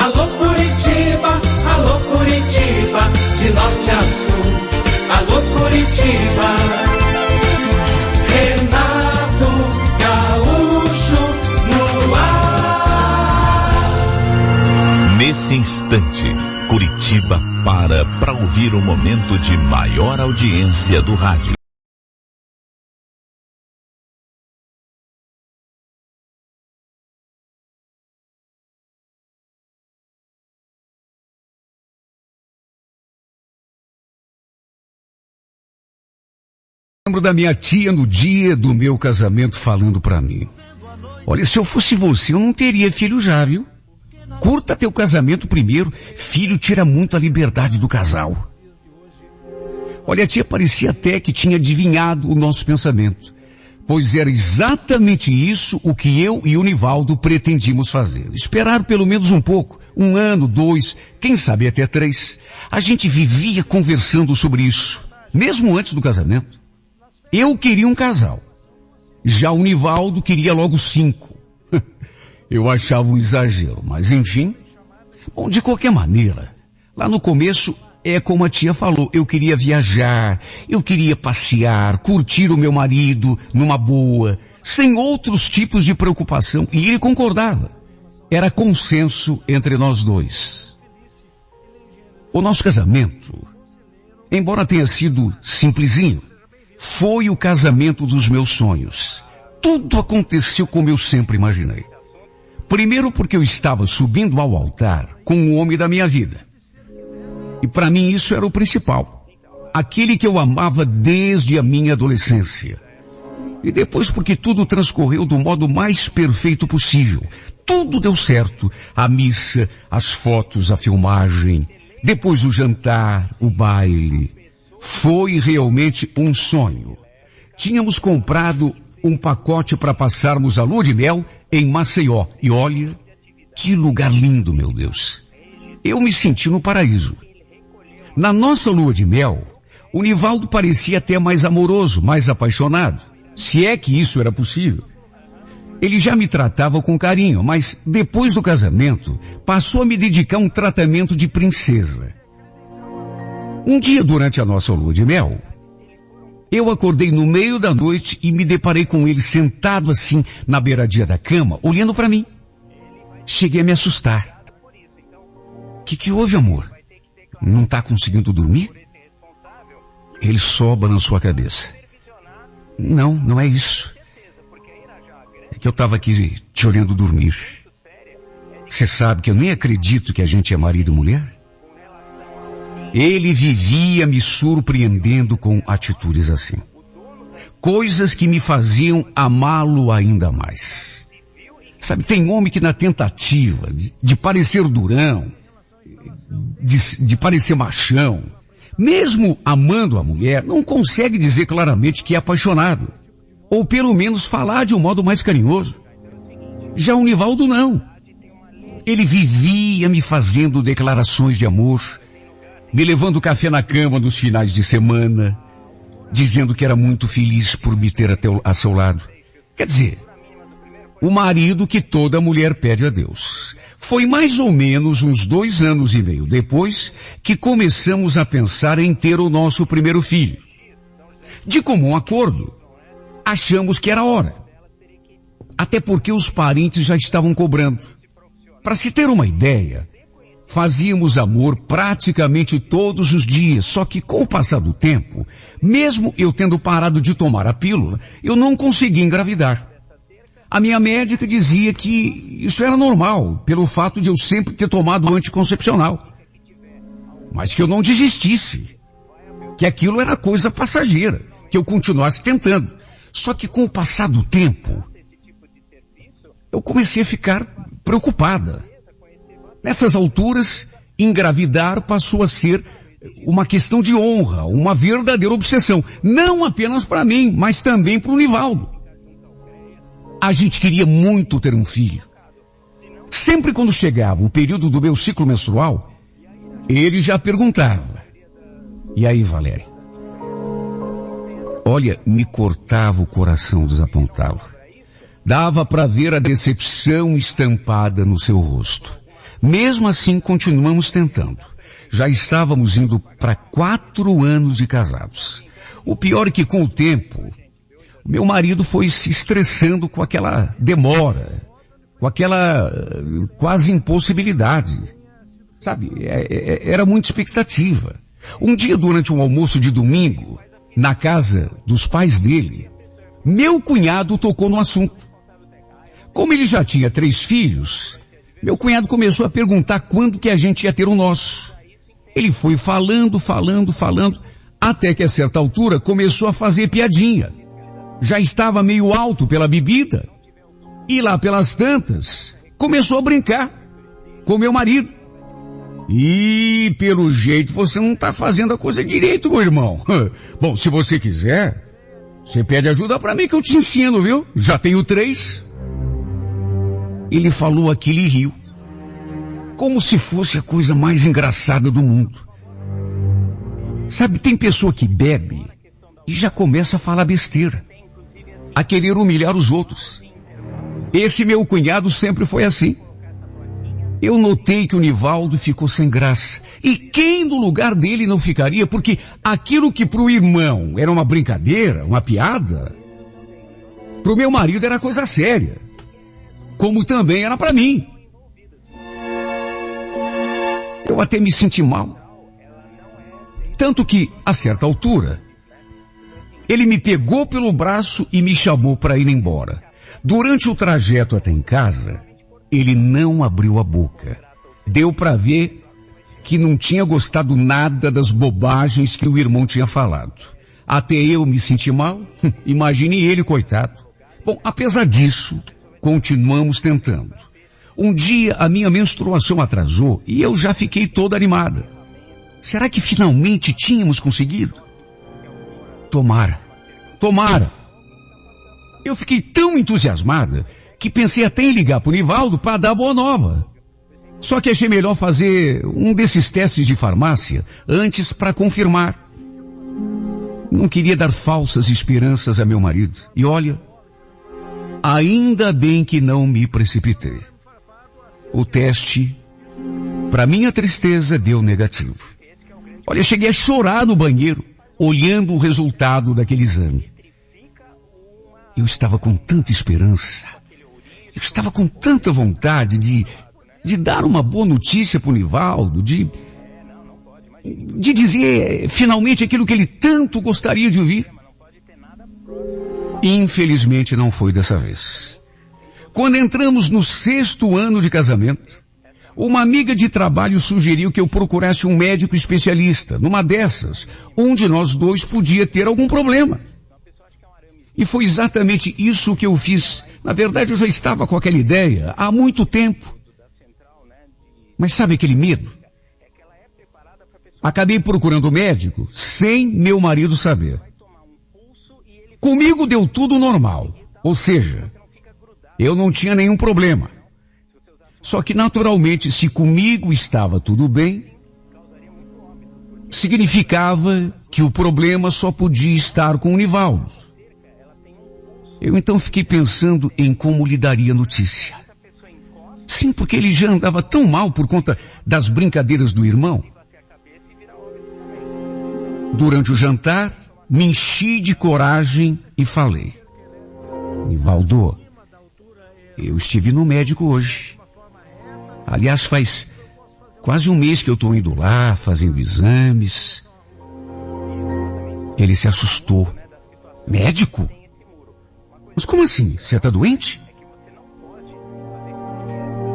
Alô Curitiba, de norte a sul. Alô Curitiba, Renato Gaúcho no ar. Nesse instante, Curitiba para ouvir o momento de maior audiência do rádio. Lembro da minha tia no dia do meu casamento falando pra mim: olha, se eu fosse você, eu não teria filho já, viu? Curta teu casamento primeiro, filho tira muito a liberdade do casal. Olha, a tia parecia até que tinha adivinhado o nosso pensamento, pois era exatamente isso o que eu e o Nivaldo pretendíamos fazer. Esperar pelo menos um pouco, 1 ano, 2, quem sabe até 3. A gente vivia conversando sobre isso, mesmo antes do casamento. Eu queria um casal. Já o Nivaldo queria logo 5. Eu achava um exagero, mas enfim. Bom, de qualquer maneira, lá no começo, é como a tia falou, eu queria viajar, eu queria passear, curtir o meu marido numa boa, sem outros tipos de preocupação, e ele concordava. Era consenso entre nós dois. O nosso casamento, embora tenha sido simplesinho, foi o casamento dos meus sonhos. Tudo aconteceu como eu sempre imaginei. Primeiro porque eu estava subindo ao altar com o homem da minha vida. E para mim isso era o principal. Aquele que eu amava desde a minha adolescência. E depois porque tudo transcorreu do modo mais perfeito possível. Tudo deu certo. A missa, as fotos, a filmagem, depois o jantar, o baile. Foi realmente um sonho. Tínhamos comprado um pacote para passarmos a lua de mel em Maceió. E olha, que lugar lindo, meu Deus. Eu me senti no paraíso. Na nossa lua de mel, o Nivaldo parecia até mais amoroso, mais apaixonado. Se é que isso era possível. Ele já me tratava com carinho, mas depois do casamento, passou a me dedicar a um tratamento de princesa. Um dia durante a nossa lua de mel, eu acordei no meio da noite e me deparei com ele sentado assim na beiradinha da cama, olhando para mim. Cheguei a me assustar. Que houve, amor? Não tá conseguindo dormir? Ele só balançou a cabeça. Não é isso. É que eu tava aqui te olhando dormir. Você sabe que eu nem acredito que a gente é marido e mulher? Ele vivia me surpreendendo com atitudes assim. Coisas que me faziam amá-lo ainda mais. Sabe, tem homem que na tentativa de parecer durão, de parecer machão, mesmo amando a mulher, não consegue dizer claramente que é apaixonado. Ou pelo menos falar de um modo mais carinhoso. Já o Nivaldo não. Ele vivia me fazendo declarações de amor, me levando café na cama nos finais de semana, dizendo que era muito feliz por me ter a seu lado. Quer dizer, o marido que toda mulher pede a Deus. Foi mais ou menos uns 2 anos e meio depois que começamos a pensar em ter o nosso primeiro filho. De comum acordo, achamos que era hora. Até porque os parentes já estavam cobrando. Para se ter uma ideia, fazíamos amor praticamente todos os dias, só que com o passar do tempo, mesmo eu tendo parado de tomar a pílula, eu não conseguia engravidar. A minha médica dizia que isso era normal, pelo fato de eu sempre ter tomado anticoncepcional. Mas que eu não desistisse, que aquilo era coisa passageira, que eu continuasse tentando. Só que com o passar do tempo, eu comecei a ficar preocupada. Nessas alturas, engravidar passou a ser uma questão de honra, uma verdadeira obsessão. Não apenas para mim, mas também para o Nivaldo. A gente queria muito ter um filho. Sempre quando chegava o período do meu ciclo menstrual, ele já perguntava: e aí, Valéria? Olha, me cortava o coração desapontá-lo. Dava para ver a decepção estampada no seu rosto. Mesmo assim, continuamos tentando. Já estávamos indo para 4 anos de casados. O pior é que com o tempo, meu marido foi se estressando com aquela demora, com aquela quase impossibilidade. Sabe, era muita expectativa. Um dia durante um almoço de domingo, na casa dos pais dele, meu cunhado tocou no assunto. Como ele já tinha 3 filhos, meu cunhado começou a perguntar quando que a gente ia ter o nosso. Ele foi falando, até que a certa altura começou a fazer piadinha. Já estava meio alto pela bebida, e lá pelas tantas, começou a brincar com meu marido. E pelo jeito você não está fazendo a coisa direito, meu irmão. Bom, se você quiser, você pede ajuda para mim que eu te ensino, viu? Já tenho 3. Ele falou aquilo e riu. Como se fosse a coisa mais engraçada do mundo. Sabe, tem pessoa que bebe e já começa a falar besteira. A querer humilhar os outros. Esse meu cunhado sempre foi assim. Eu notei que o Nivaldo ficou sem graça. E quem no lugar dele não ficaria? Porque aquilo que pro irmão era uma brincadeira, uma piada, pro meu marido era coisa séria. Como também era para mim. Eu até me senti mal. Tanto que, a certa altura, ele me pegou pelo braço e me chamou para ir embora. Durante o trajeto até em casa, ele não abriu a boca. Deu para ver que não tinha gostado nada das bobagens que o irmão tinha falado. Até eu me senti mal. Imagine ele, coitado. Bom, apesar disso, continuamos tentando. Um dia a minha menstruação atrasou e eu já fiquei toda animada. Será que finalmente tínhamos conseguido? Tomara. Eu fiquei tão entusiasmada que pensei até em ligar pro Nivaldo para dar boa nova. Só que achei melhor fazer um desses testes de farmácia antes para confirmar. Não queria dar falsas esperanças a meu marido. E olha, ainda bem que não me precipitei. O teste, para minha tristeza, deu negativo. Olha, cheguei a chorar no banheiro, olhando o resultado daquele exame. Eu estava com tanta esperança. Eu estava com tanta vontade de dar uma boa notícia pro Nivaldo, de dizer finalmente aquilo que ele tanto gostaria de ouvir. Infelizmente não foi dessa vez. Quando entramos no 6º ano de casamento, uma amiga de trabalho sugeriu que eu procurasse um médico especialista. Numa dessas, um de nós dois podia ter algum problema. E foi exatamente isso que eu fiz. Na verdade, eu já estava com aquela ideia há muito tempo. Mas sabe aquele medo? Acabei procurando o médico sem meu marido saber. Comigo deu tudo normal. Ou seja, eu não tinha nenhum problema. Só que naturalmente, se comigo estava tudo bem, significava que o problema só podia estar com o Nivaldo. Eu então fiquei pensando em como lhe daria notícia. Sim, porque ele já andava tão mal por conta das brincadeiras do irmão. Durante o jantar, me enchi de coragem e falei: Nivaldo, eu estive no médico hoje. Aliás, faz quase um mês que eu estou indo lá, fazendo exames. Ele se assustou. Médico? Mas como assim? Você está doente?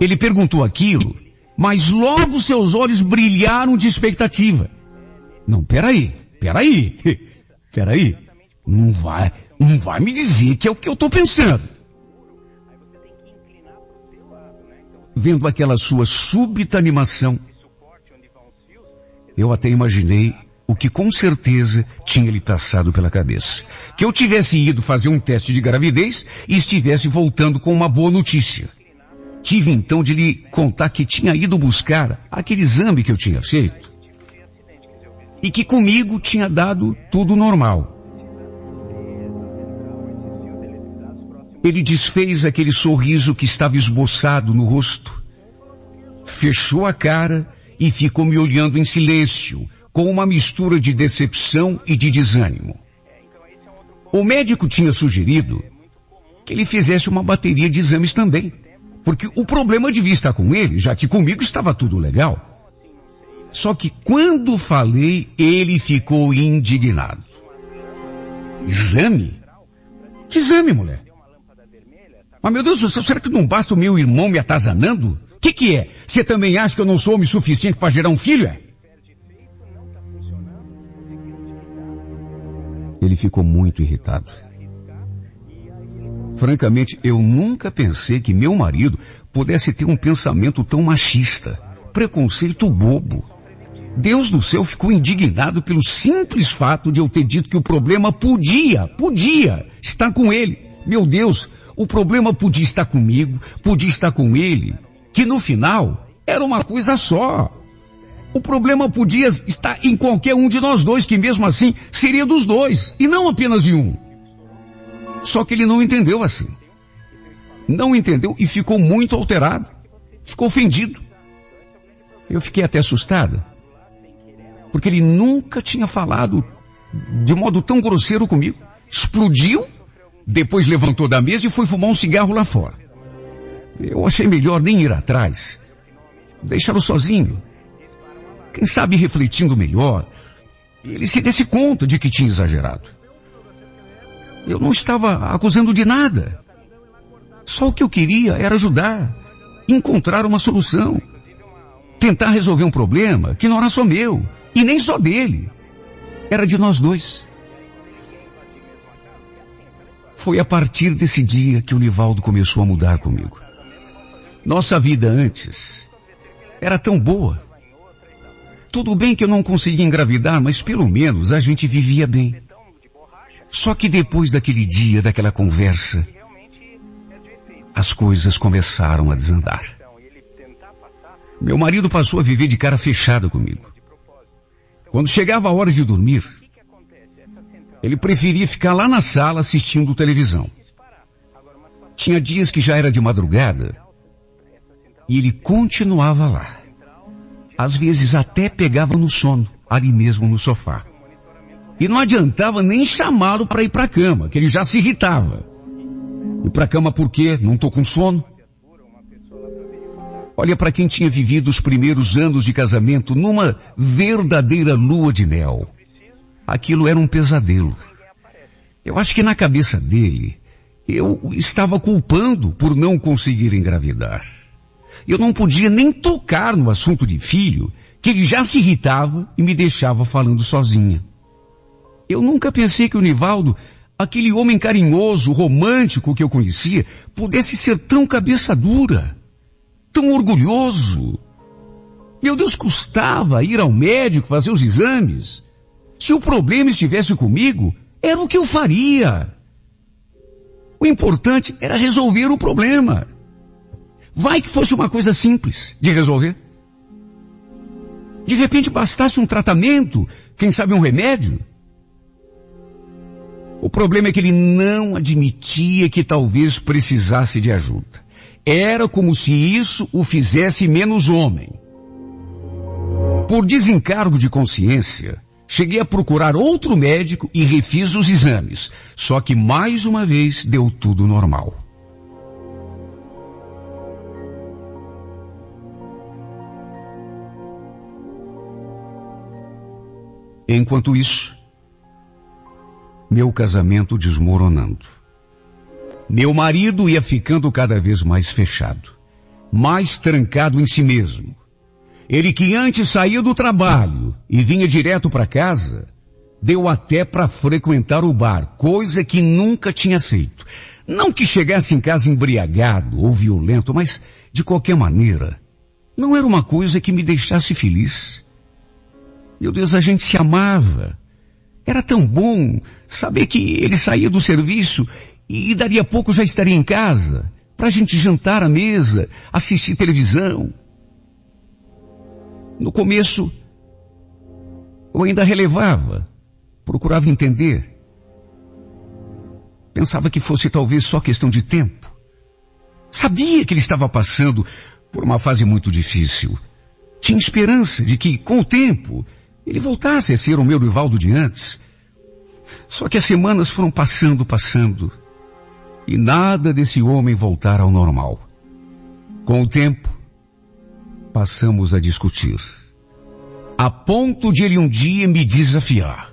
Ele perguntou aquilo, mas logo seus olhos brilharam de expectativa. Não, peraí. Não vai me dizer que é o que eu estou pensando. Vendo aquela sua súbita animação, eu até imaginei o que com certeza tinha lhe passado pela cabeça. Que eu tivesse ido fazer um teste de gravidez e estivesse voltando com uma boa notícia. Tive então de lhe contar que tinha ido buscar aquele exame que eu tinha feito e que comigo tinha dado tudo normal. Ele desfez aquele sorriso que estava esboçado no rosto, fechou a cara e ficou me olhando em silêncio, com uma mistura de decepção e de desânimo. O médico tinha sugerido que ele fizesse uma bateria de exames também, porque o problema devia estar com ele, já que comigo estava tudo legal. Só que quando falei, ele ficou indignado. Exame? Que exame, mulher? Mas meu Deus do céu, será que não basta o meu irmão me atazanando? O que é? Você também acha que eu não sou homem suficiente para gerar um filho, é? Ele ficou muito irritado. Francamente, eu nunca pensei que meu marido pudesse ter um pensamento tão machista. Preconceito bobo. Deus do céu ficou indignado pelo simples fato de eu ter dito que o problema podia estar com ele. Meu Deus, o problema podia estar comigo, podia estar com ele, que no final era uma coisa só. O problema podia estar em qualquer um de nós dois, que mesmo assim seria dos dois, e não apenas de um. Só que ele não entendeu assim. Não entendeu e ficou muito alterado. Ficou ofendido. Eu fiquei até assustada, porque ele nunca tinha falado de modo tão grosseiro comigo. Explodiu, depois levantou da mesa e foi fumar um cigarro lá fora. Eu achei melhor nem ir atrás, deixá-lo sozinho. Quem sabe refletindo melhor, ele se desse conta de que tinha exagerado. Eu não estava acusando de nada. Só o que eu queria era ajudar, encontrar uma solução, tentar resolver um problema que não era só meu, e nem só dele. Era de nós dois. Foi a partir desse dia que o Nivaldo começou a mudar comigo. Nossa vida antes era tão boa. Tudo bem que eu não conseguia engravidar, mas pelo menos a gente vivia bem. Só que depois daquele dia, daquela conversa, as coisas começaram a desandar. Meu marido passou a viver de cara fechada comigo. Quando chegava a hora de dormir, ele preferia ficar lá na sala assistindo televisão. Tinha dias que já era de madrugada e ele continuava lá. Às vezes até pegava no sono, ali mesmo no sofá. E não adiantava nem chamá-lo para ir para a cama, que ele já se irritava. Ir para a cama por quê? Não estou com sono? Olha, para quem tinha vivido os primeiros anos de casamento numa verdadeira lua de mel, aquilo era um pesadelo. Eu acho que na cabeça dele, eu estava culpando por não conseguir engravidar. Eu não podia nem tocar no assunto de filho, que ele já se irritava e me deixava falando sozinha. Eu nunca pensei que o Nivaldo, aquele homem carinhoso, romântico que eu conhecia, pudesse ser tão cabeça dura, tão orgulhoso. Meu Deus, custava ir ao médico fazer os exames. Se o problema estivesse comigo, era o que eu faria. O importante era resolver o problema. Vai que fosse uma coisa simples de resolver. De repente bastasse um tratamento, quem sabe um remédio. O problema é que ele não admitia que talvez precisasse de ajuda. Era como se isso o fizesse menos homem. Por desencargo de consciência, cheguei a procurar outro médico e refiz os exames. Só que mais uma vez deu tudo normal. Enquanto isso, meu casamento desmoronando. Meu marido ia ficando cada vez mais fechado, mais trancado em si mesmo. Ele que antes saía do trabalho e vinha direto para casa, deu até para frequentar o bar, coisa que nunca tinha feito. Não que chegasse em casa embriagado ou violento, mas de qualquer maneira, não era uma coisa que me deixasse feliz. Meu Deus, a gente se amava. Era tão bom saber que ele saía do serviço e dali a pouco já estaria em casa, para a gente jantar à mesa, assistir televisão. No começo, eu ainda relevava, procurava entender. Pensava que fosse talvez só questão de tempo. Sabia que ele estava passando por uma fase muito difícil. Tinha esperança de que, com o tempo, ele voltasse a ser o meu Rivaldo de antes. Só que as semanas foram passando, e nada desse homem voltar ao normal. Com o tempo, passamos a discutir, a ponto de ele um dia me desafiar.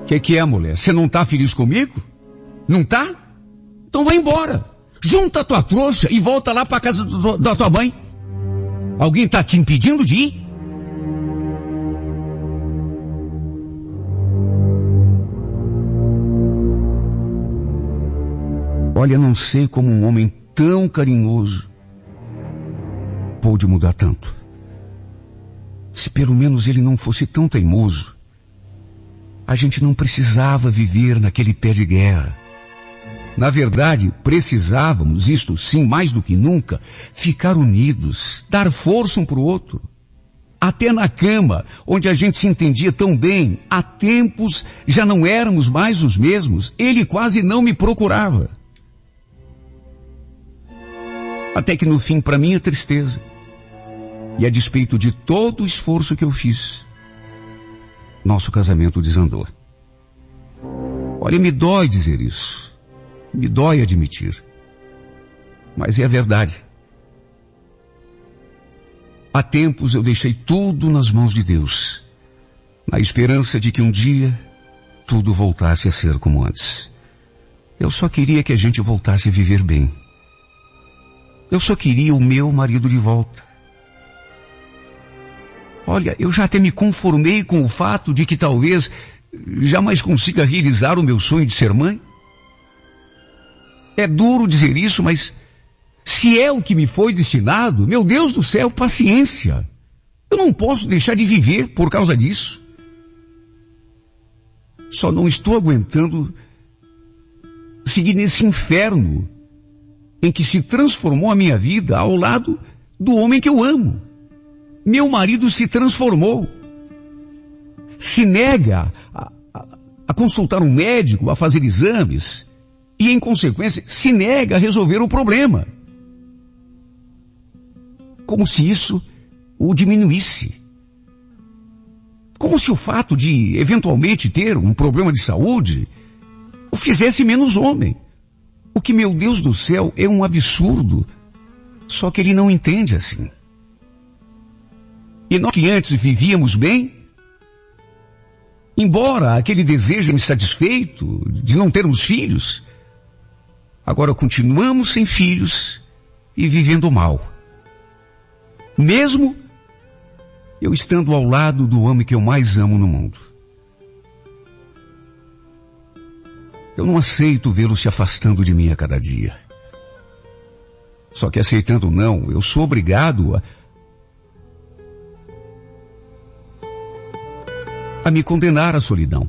Que é, mulher? Você não tá feliz comigo? Não tá? Então vai embora. Junta a tua trouxa e volta lá pra casa da tua mãe. Alguém tá te impedindo de ir? Olha, não sei como um homem tão carinhoso pôde mudar tanto. Se pelo menos ele não fosse tão teimoso, a gente não precisava viver naquele pé de guerra. Na verdade, precisávamos, isto sim, mais do que nunca, ficar unidos, dar força um para o outro. Até na cama, onde a gente se entendia tão bem, há tempos já não éramos mais os mesmos, ele quase não me procurava. Até que no fim, para minha tristeza, e a despeito de todo o esforço que eu fiz, nosso casamento desandou. Olha, me dói dizer isso. Me dói admitir. Mas é a verdade. Há tempos eu deixei tudo nas mãos de Deus, na esperança de que um dia tudo voltasse a ser como antes. Eu só queria que a gente voltasse a viver bem. Eu só queria o meu marido de volta. Olha, eu já até me conformei com o fato de que talvez jamais consiga realizar o meu sonho de ser mãe. É duro dizer isso, mas se é o que me foi destinado, meu Deus do céu, paciência. Eu não posso deixar de viver por causa disso. Só não estou aguentando seguir nesse inferno em que se transformou a minha vida ao lado do homem que eu amo. Meu marido se transformou. Se nega a consultar um médico, a fazer exames, e em consequência se nega a resolver o problema. Como se isso o diminuísse. Como se o fato de eventualmente ter um problema de saúde o fizesse menos homem. O que, meu Deus do céu, é um absurdo. Só que ele não entende assim. E nós que antes vivíamos bem, embora aquele desejo insatisfeito de não termos filhos, agora continuamos sem filhos e vivendo mal. Mesmo eu estando ao lado do homem que eu mais amo no mundo. Eu não aceito vê-lo se afastando de mim a cada dia. Só que aceitando não, eu sou obrigado a me condenar à solidão.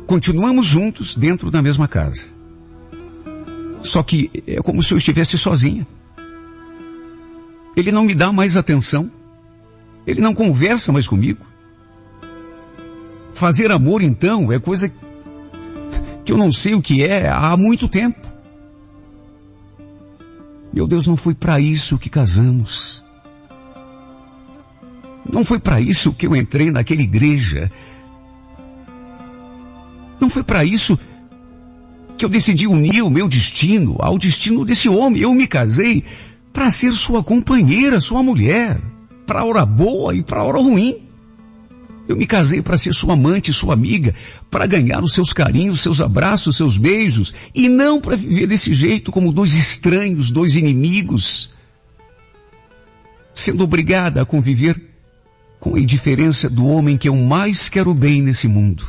Continuamos juntos dentro da mesma casa. Só que é como se eu estivesse sozinha. Ele não me dá mais atenção. Ele não conversa mais comigo. Fazer amor, então, é coisa que eu não sei o que é há muito tempo. Meu Deus, não foi para isso que casamos. Não foi para isso que eu entrei naquela igreja. Não foi para isso que eu decidi unir o meu destino ao destino desse homem. Eu me casei para ser sua companheira, sua mulher, para a hora boa e para a hora ruim. Eu me casei para ser sua amante, sua amiga, para ganhar os seus carinhos, seus abraços, seus beijos, e não para viver desse jeito como dois estranhos, dois inimigos, sendo obrigada a conviver com a indiferença do homem que eu mais quero bem nesse mundo.